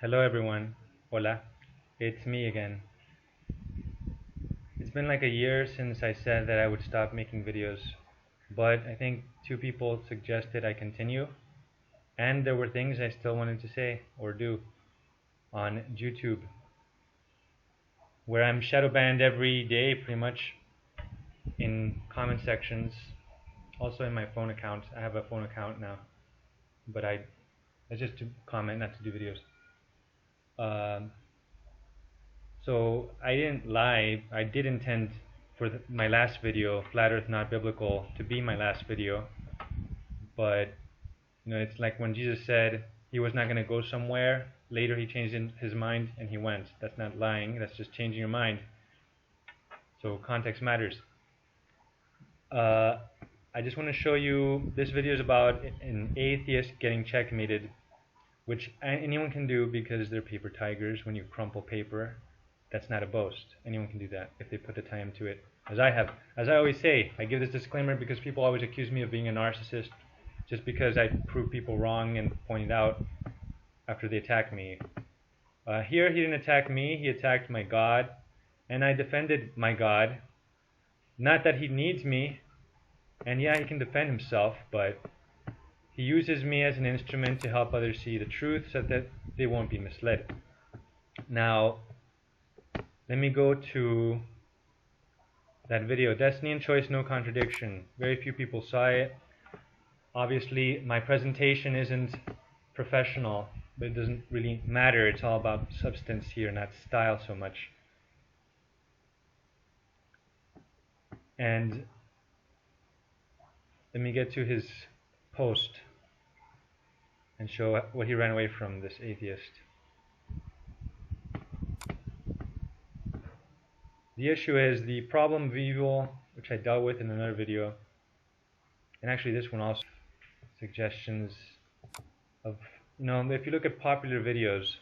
Hello everyone. Hola. It's me again. It's been like a year since I said that I would stop making videos, but I think two people suggested I continue, and there were things I still wanted to say or do on YouTube, where I'm shadow banned every day pretty much in comment sections, also in my phone account. I have a phone account now, but it's just to comment, not to do videos. So I didn't lie. I did intend for my last video, Flat Earth Not Biblical, to be my last video. But it's like when Jesus said he was not going to go somewhere. Later he changed his mind and he went. That's not lying. That's just changing your mind. So context matters. I just want to show you, this video is about an atheist getting checkmated, which anyone can do because they're paper tigers. When you crumple paper, that's not a boast. Anyone can do that if they put the time to it, as I have. As I always say, I give this disclaimer because people always accuse me of being a narcissist just because I prove people wrong and point it out after they attack me. Here he didn't attack me, he attacked my God, and I defended my God. Not that he needs me, and yeah, he can defend himself, but he uses me as an instrument to help others see the truth so that they won't be misled. Now, let me go to that video, Destiny and Choice, No Contradiction. Very few people saw it. Obviously, my presentation isn't professional, but it doesn't really matter. It's all about substance here, not style so much. And let me get to his post and show what he ran away from, this atheist. The issue is the problem of evil, which I dealt with in another video, and actually this one also, suggestions of, if you look at popular videos,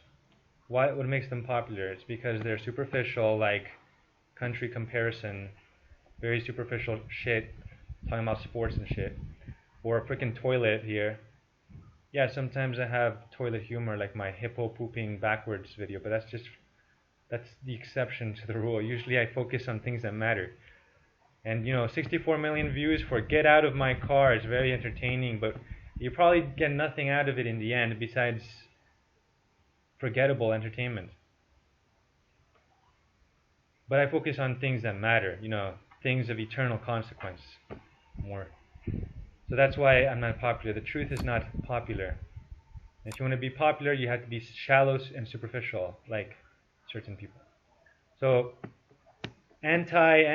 what makes them popular? It's because they're superficial, like country comparison, very superficial shit, talking about sports and shit, or a freaking toilet here. Yeah, sometimes I have toilet humor, like my hippo pooping backwards video, but that's the exception to the rule. Usually I focus on things that matter. And 64 million views for Get Out of My Car is very entertaining, but you probably get nothing out of it in the end besides forgettable entertainment. But I focus on things that matter, things of eternal consequence more. So that's why I'm not popular. The truth is not popular. If you want to be popular, you have to be shallow and superficial, like certain people. So anti-LGBT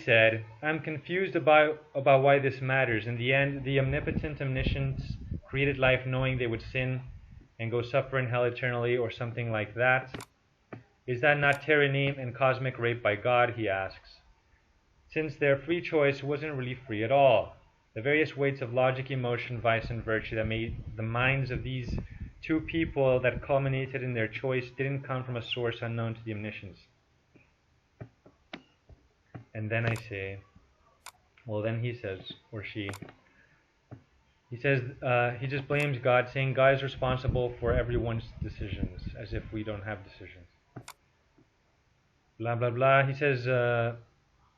said, I'm confused about why this matters. In the end, the omnipotent omniscience created life knowing they would sin and go suffer in hell eternally or something like that. Is that not tyranny and cosmic rape by God, he asks. Since their free choice wasn't really free at all. The various weights of logic, emotion, vice, and virtue that made the minds of these two people that culminated in their choice didn't come from a source unknown to the omniscience. And then I say, well, then he says, or she, he says, he just blames God, saying God is responsible for everyone's decisions, as if we don't have decisions. Blah, blah, blah. He says,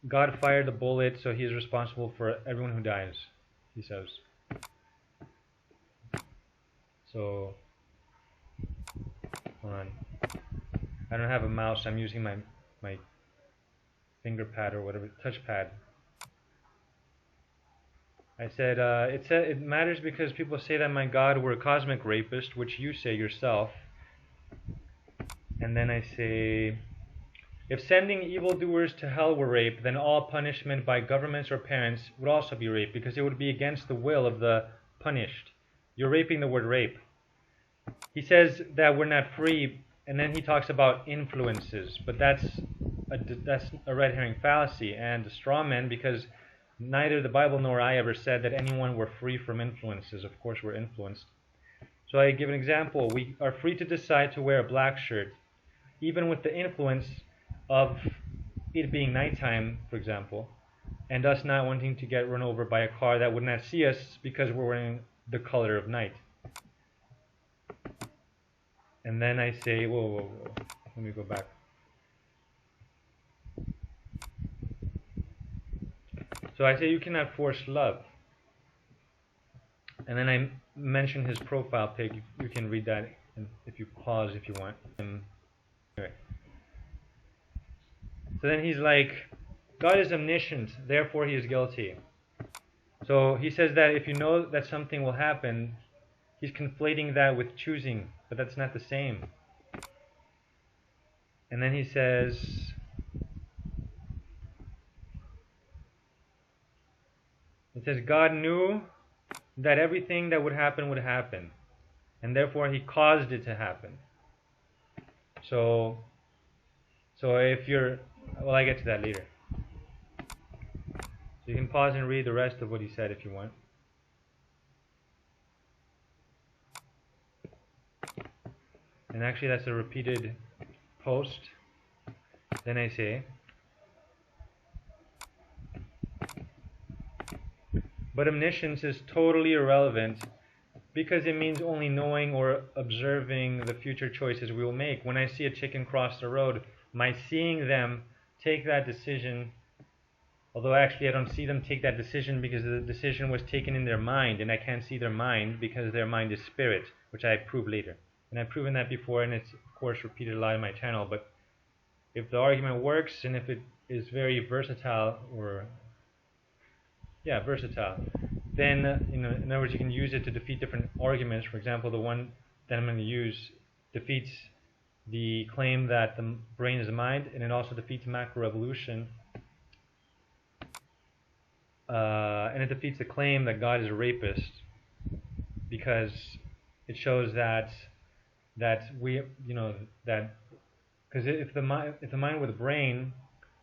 God fired the bullet, so he is responsible for everyone who dies, he says. So, hold on. I don't have a mouse, I'm using my finger pad or whatever, touchpad. I said, it matters because people say that my God were a cosmic rapist, which you say yourself. And then I say, if sending evildoers to hell were rape, then all punishment by governments or parents would also be rape, because it would be against the will of the punished. You're raping the word rape. He says that we're not free, and then he talks about influences, but that's a red herring fallacy and a straw man, because neither the Bible nor I ever said that anyone were free from influences. Of course we're influenced. So I give an example. We are free to decide to wear a black shirt, even with the influence of it being nighttime, for example, and us not wanting to get run over by a car that would not see us because we're wearing the color of night. And then I say, whoa, let me go back. So I say you cannot force love. And then I mention his profile pic. You can read that if you pause if you want. Anyway. So then he's like, God is omniscient, therefore he is guilty. So he says that if you know that something will happen, he's conflating that with choosing, but that's not the same. And then he says, God knew that everything that would happen, and therefore he caused it to happen. So if you're, well, I get to that later. So you can pause and read the rest of what he said if you want. And actually that's a repeated post. Then I say, but omniscience is totally irrelevant because it means only knowing or observing the future choices we will make. When I see a chicken cross the road, my seeing them take that decision, although actually I don't see them take that decision because the decision was taken in their mind, and I can't see their mind because their mind is spirit, which I prove later. And I've proven that before, and it's of course repeated a lot in my channel. But if the argument works and if it is very versatile, then in other words, you can use it to defeat different arguments. For example, the one that I'm going to use defeats the claim that the brain is a mind, and it also defeats macroevolution. And it defeats the claim that God is a rapist, because it shows that we, because if the mind were the brain,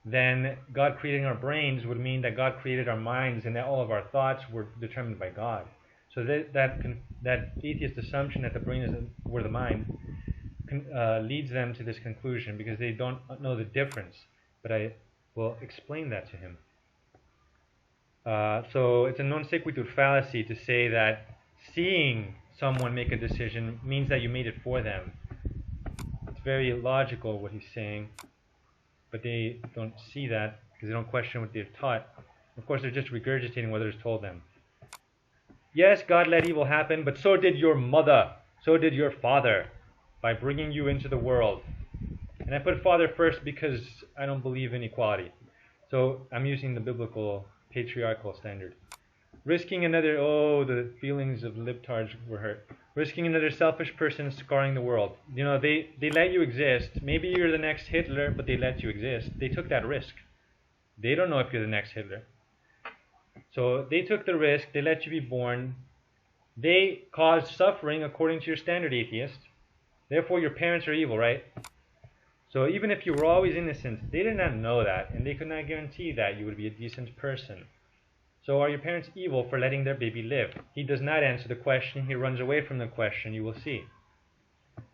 then God creating our brains would mean that God created our minds and that all of our thoughts were determined by God. So that atheist assumption that the brain were the mind leads them to this conclusion because they don't know the difference. But I will explain that to him. So it's a non sequitur fallacy to say that seeing someone make a decision means that you made it for them. It's very illogical what he's saying, but they don't see that because they don't question what they've taught. Of course, they're just regurgitating what others told them. Yes, God let evil happen, but so did your mother, so did your father, by bringing you into the world. And I put father first because I don't believe in equality. So I'm using the biblical patriarchal standard. Risking another, the feelings of libtards were hurt. Risking another selfish person scarring the world. They let you exist. Maybe you're the next Hitler, but they let you exist. They took that risk. They don't know if you're the next Hitler. So they took the risk. They let you be born. They caused suffering according to your standard, atheist. Therefore, your parents are evil, right? So even if you were always innocent, they did not know that, and they could not guarantee that you would be a decent person. So are your parents evil for letting their baby live? He does not answer the question. He runs away from the question, you will see.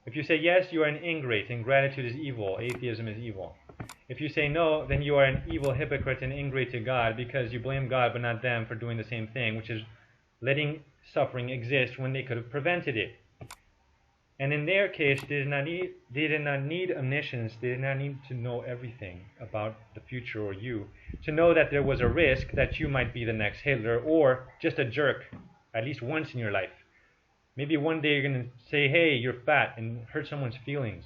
If you say yes, you are an ingrate. Ingratitude is evil. Atheism is evil. If you say no, then you are an evil hypocrite and ingrate to God because you blame God but not them for doing the same thing, which is letting suffering exist when they could have prevented it. And in their case, they did not need omniscience. They did not need to know everything about the future or you, to know that there was a risk that you might be the next Hitler or just a jerk, at least once in your life. Maybe one day you're going to say, hey, you're fat, and hurt someone's feelings.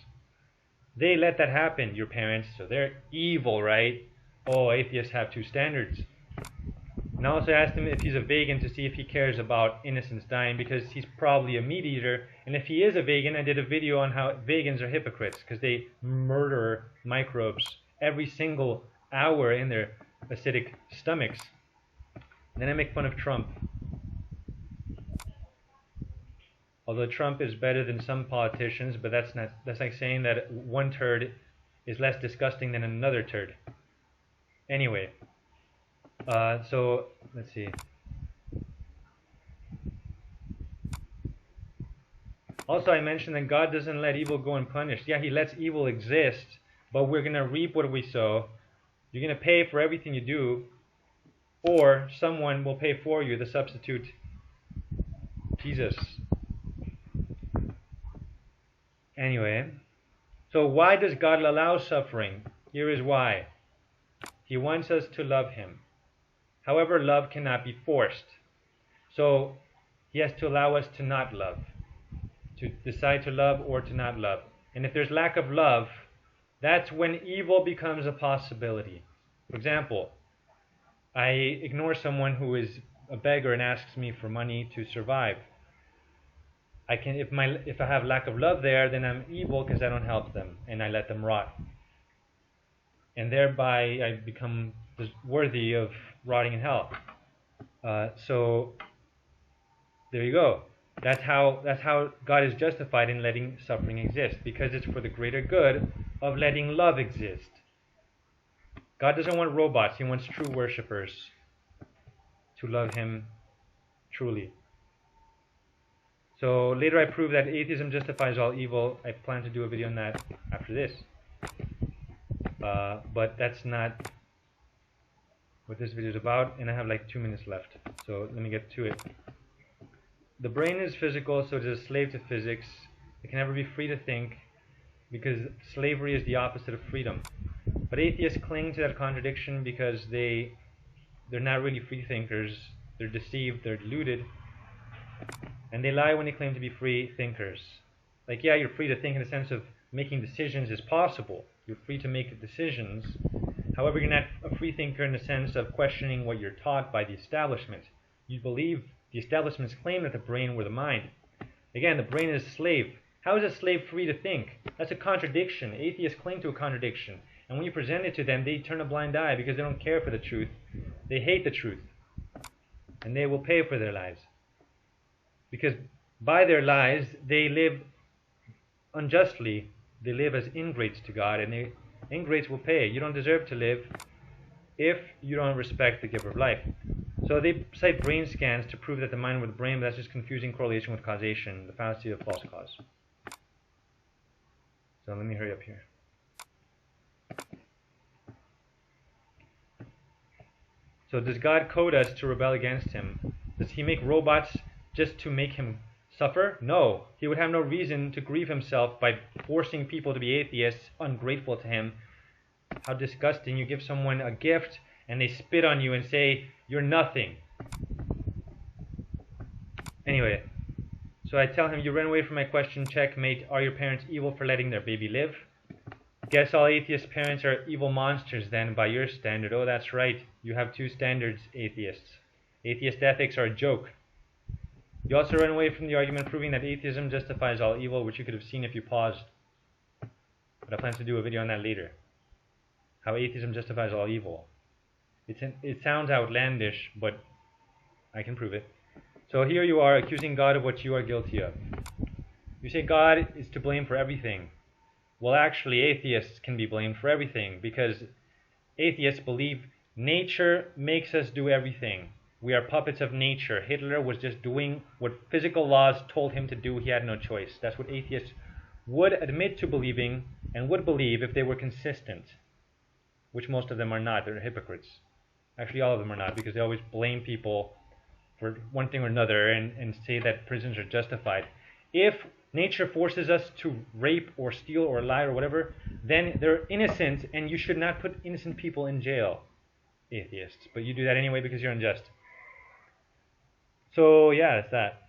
They let that happen, your parents, so they're evil, right? Oh, atheists have two standards. And I also asked him if he's a vegan to see if he cares about innocents dying, because he's probably a meat eater. And if he is a vegan, I did a video on how vegans are hypocrites because they murder microbes every single hour in their acidic stomachs. And then I make fun of Trump. Although Trump is better than some politicians, but that's like saying that one turd is less disgusting than another turd. Anyway. So let's see. Also, I mentioned that God doesn't let evil go unpunished. Yeah, he lets evil exist, but we're going to reap what we sow. You're going to pay for everything you do, or someone will pay for you, the substitute, Jesus. Anyway, so why does God allow suffering? Here is why. He wants us to love him. However, love cannot be forced. So he has to allow us to not love, to decide to love or to not love. And if there's lack of love, that's when evil becomes a possibility. For example, I ignore someone who is a beggar and asks me for money to survive. If I have lack of love there, then I'm evil because I don't help them and I let them rot. And thereby I become worthy of rotting in hell. So there you go. That's how God is justified in letting suffering exist, because it's for the greater good of letting love exist. God doesn't want robots. He wants true worshippers to love him truly. So later I prove that atheism justifies all evil. I plan to do a video on that after this. But that's not what this video is about, and I have like 2 minutes left. So let me get to it. The brain is physical, so it is a slave to physics. It can never be free to think, because slavery is the opposite of freedom. But atheists cling to that contradiction because they're not really free thinkers. They're deceived, they're deluded, and they lie when they claim to be free thinkers. Like, yeah, you're free to think in the sense of making decisions is possible. You're free to make decisions. However, you're not a free thinker in the sense of questioning what you're taught by the establishment. You believe the establishment's claim that the brain were the mind. Again, the brain is a slave. How is a slave free to think? That's a contradiction. Atheists cling to a contradiction. And when you present it to them, they turn a blind eye because they don't care for the truth. They hate the truth. And they will pay for their lies. Because by their lies, they live unjustly. They live as ingrates to God, and ingrates will pay. You don't deserve to live if you don't respect the giver of life. So they cite brain scans to prove that the mind were the brain, but that's just confusing correlation with causation, the fallacy of false cause. So let me hurry up here. So does God code us to rebel against him? Does he make robots just to make him suffer? No. He would have no reason to grieve himself by forcing people to be atheists, ungrateful to him. How disgusting. You give someone a gift and they spit on you and say, you're nothing. Anyway, so I tell him, you ran away from my question, checkmate. Are your parents evil for letting their baby live? Guess all atheist parents are evil monsters then by your standard. Oh, that's right. You have two standards, atheists. Atheist ethics are a joke. You also run away from the argument proving that atheism justifies all evil, which you could have seen if you paused. But I plan to do a video on that later. How atheism justifies all evil. It sounds outlandish, but I can prove it. So here you are accusing God of what you are guilty of. You say God is to blame for everything. Well, actually, atheists can be blamed for everything, because atheists believe nature makes us do everything. We are puppets of nature. Hitler was just doing what physical laws told him to do. He had no choice. That's what atheists would admit to believing and would believe if they were consistent, which most of them are not. They're hypocrites. Actually, all of them are not, because they always blame people for one thing or another and say that prisons are justified. If nature forces us to rape or steal or lie or whatever, then they're innocent, and you should not put innocent people in jail, atheists. But you do that anyway because you're unjust. So yeah, that's that.